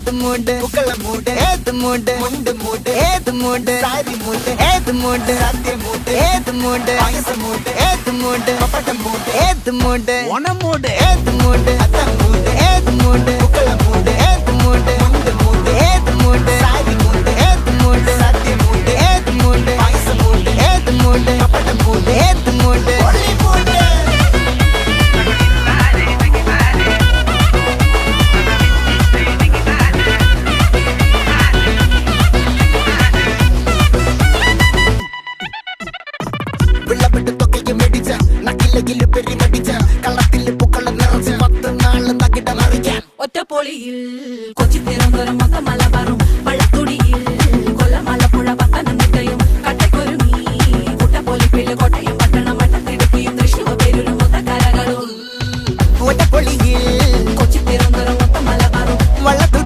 ഏത് മൂട് പുക്കള മൂട് ഏത് മൂട് മുണ്ട് മൂട് ഏത് മൂട് സാരി മൂട് ഏത് മൂട് സദ്യ മൂട് ഏത് മൂട് പായസ മൂട് ഏത് മൂട് പപ്പടം മൂട് ഏത് മൂട് ഓണം മൂട് ഏത് മൂട് അത്തം മൂട് ഏത് മൂട് പുക്കള മൂട് ഏത് മൂട് മുണ്ട് മൂട് ഏത് മൂട് സാരി മൂട് ഏത് മൂട് സദ്യ മൂട് ഏത് മൂട് പായസ മൂട് ഏത് മൂട് പപ്പടം മൂട് ഏത് മൂട് ഒളി മൂട് ഒറ്റപ്പൊളിയിൽ കൊച്ചി തിരുവനന്തപുരം മൊത്തമല